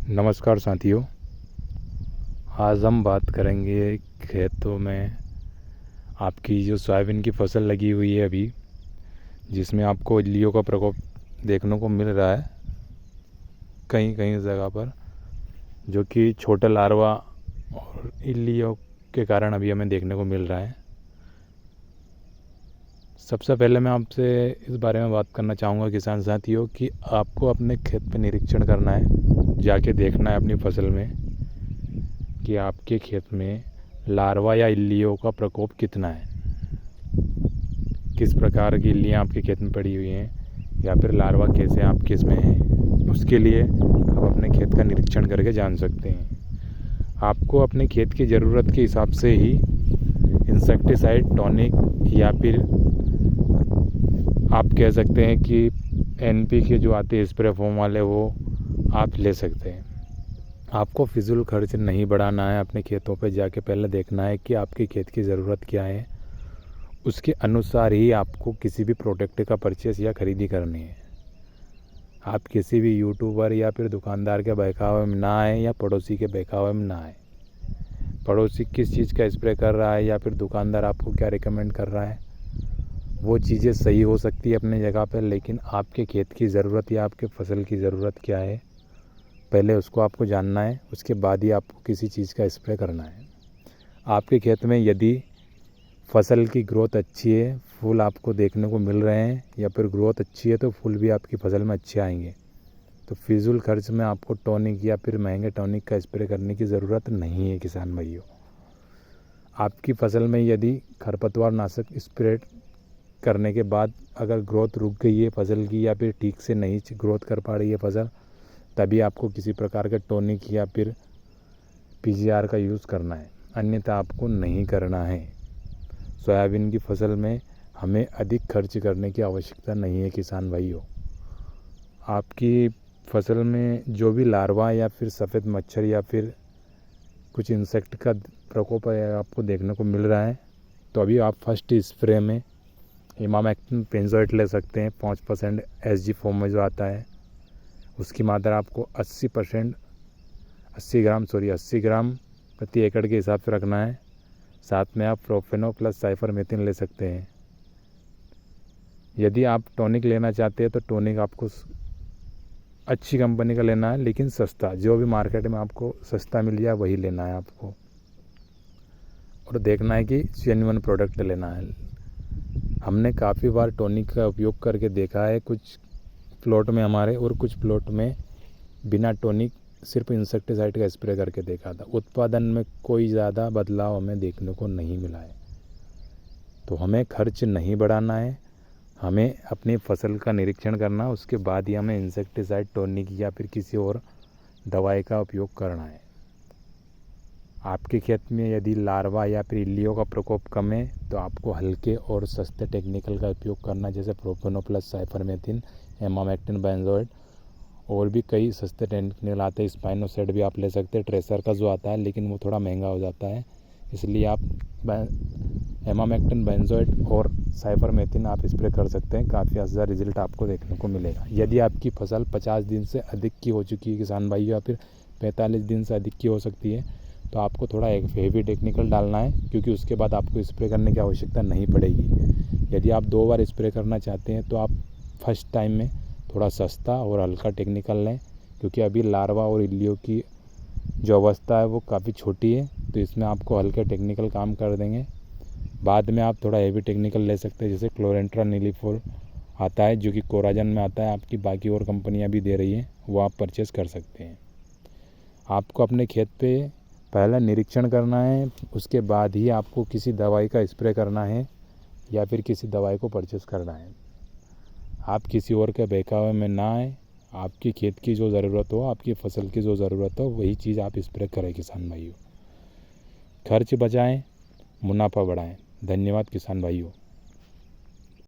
नमस्कार साथियों, आज हम बात करेंगे खेतों में आपकी जो सोयाबीन की फसल लगी हुई है अभी, जिसमें आपको इल्लियों का प्रकोप देखने को मिल रहा है कहीं कहीं जगह पर, जो कि छोटे लार्वा और इल्लियों के कारण अभी हमें देखने को मिल रहा है। सबसे पहले मैं आपसे इस बारे में बात करना चाहूँगा किसान साथियों कि आपको अपने खेत पर निरीक्षण करना है, जाके देखना है अपनी फसल में कि आपके खेत में लार्वा या इल्लियों का प्रकोप कितना है, किस प्रकार की इल्लियाँ आपके खेत में पड़ी हुई हैं या फिर लार्वा कैसे आपके इसमें है। उसके लिए आप अपने खेत का निरीक्षण करके जान सकते हैं। आपको अपने खेत की ज़रूरत के हिसाब से ही इंसेक्टिसाइड, टॉनिक या फिर आप कह सकते हैं कि NPK जो आते हैं स्प्रे फॉर्म वाले, वो आप ले सकते हैं। आपको फिजूल खर्च नहीं बढ़ाना है। अपने खेतों पे जाके पहले देखना है कि आपके खेत की ज़रूरत क्या है, उसके अनुसार ही आपको किसी भी प्रोडक्ट का परचेस या ख़रीदी करनी है। आप किसी भी यूट्यूबर या फिर दुकानदार के बहकावे में ना आए या पड़ोसी के बहकावे में ना आए। पड़ोसी किस चीज़ का स्प्रे कर रहा है या फिर दुकानदार आपको क्या रिकमेंड कर रहा है, वो चीज़ें सही हो सकती है अपने जगह पर, लेकिन आपके खेत की ज़रूरत या आपके फसल की ज़रूरत क्या है, पहले उसको आपको जानना है। उसके बाद ही आपको किसी चीज़ का स्प्रे करना है। आपके खेत में यदि फसल की ग्रोथ अच्छी है, फूल आपको देखने को मिल रहे हैं या फिर ग्रोथ अच्छी है, तो फूल भी आपकी फसल में अच्छे आएंगे। तो फिजूल खर्च में आपको टॉनिक या फिर महंगे टॉनिक का स्प्रे करने की ज़रूरत नहीं है किसान भाइयों। आपकी फसल में यदि खरपतवार नाशक स्प्रे करने के बाद अगर ग्रोथ रुक गई है फसल की या फिर ठीक से नहीं ग्रोथ कर पा रही है फसल, तभी आपको किसी प्रकार का टॉनिक या फिर PGR का यूज़ करना है, अन्यथा आपको नहीं करना है। सोयाबीन की फसल में हमें अधिक खर्च करने की आवश्यकता नहीं है किसान भाइयों। आपकी फसल में जो भी लार्वा या फिर सफ़ेद मच्छर या फिर कुछ इंसेक्ट का प्रकोप आपको देखने को मिल रहा है, तो अभी आप फर्स्ट स्प्रे में इमामेक्टिन बेंजोएट ले सकते हैं। 5% SG फॉर्म में जो आता है, उसकी मात्रा आपको 80 ग्राम प्रति एकड़ के हिसाब से रखना है। साथ में आप प्रोफेनो प्लस साइफरमेथ्रिन ले सकते हैं। यदि आप टॉनिक लेना चाहते हैं तो टॉनिक आपको अच्छी कंपनी का लेना है, लेकिन सस्ता, जो भी मार्केट में आपको सस्ता मिल जाए वही लेना है आपको, और देखना है कि जेन्युइन प्रोडक्ट लेना है। हमने काफ़ी बार टॉनिक का उपयोग करके देखा है, कुछ प्लॉट में हमारे और कुछ प्लॉट में बिना टॉनिक सिर्फ इंसेक्टिसाइड का स्प्रे करके देखा था। उत्पादन में कोई ज़्यादा बदलाव हमें देखने को नहीं मिला है। तो हमें खर्च नहीं बढ़ाना है, हमें अपनी फसल का निरीक्षण करना, उसके बाद ही हमें इंसेक्टिसाइड, टॉनिक या फिर किसी और दवाई का उपयोग करना है। आपके खेत में यदि लार्वा या फिर इल्लियों का प्रकोप कम है तो आपको हल्के और सस्ते टेक्निकल का उपयोग करना, जैसे प्रोफेनो प्लस साइफरमेथ्रिन, इमामेक्टिन बेंजोएट, और भी कई सस्ते टेक्निकल आते हैं। स्पाइनोसेड भी आप ले सकते हैं, ट्रेसर का जो आता है, लेकिन वो थोड़ा महंगा हो जाता है, इसलिए आप इमामेक्टिन बेंजोएट और साइफरमेथ्रिन आप स्प्रे कर सकते हैं। काफ़ी अच्छा रिजल्ट आपको देखने को मिलेगा। यदि आपकी फसल 50 दिन से अधिक की हो चुकी है किसान भाइयों, या फिर 45 दिन से अधिक की हो सकती है, तो आपको थोड़ा एक हेवी टेक्निकल डालना है, क्योंकि उसके बाद आपको स्प्रे करने की आवश्यकता नहीं पड़ेगी। यदि आप 2 बार स्प्रे करना चाहते हैं तो आप फर्स्ट टाइम में थोड़ा सस्ता और हल्का टेक्निकल लें, क्योंकि अभी लार्वा और इल्लियों की जो अवस्था है वो काफ़ी छोटी है, तो इसमें आपको हल्के टेक्निकल काम कर देंगे। बाद में आप थोड़ा हेवी टेक्निकल ले सकते हैं, जैसे क्लोरेंट्रा नीलीफोल आता है, जो कि कोराजन में आता है, आपकी बाकी और कंपनियां भी दे रही हैं, वो आप परचेज़ कर सकते हैं। आपको अपने खेत पे पहला निरीक्षण करना है, उसके बाद ही आपको किसी दवाई का स्प्रे करना है या फिर किसी दवाई को परचेज़ करना है। आप किसी और के बहकावे में ना आए। आपकी खेत की जो ज़रूरत हो, आपकी फसल की जो ज़रूरत हो, वही चीज़ आप स्प्रे करें किसान भाइयों। खर्च बचाएं, मुनाफा बढ़ाएं। धन्यवाद किसान भाइयों।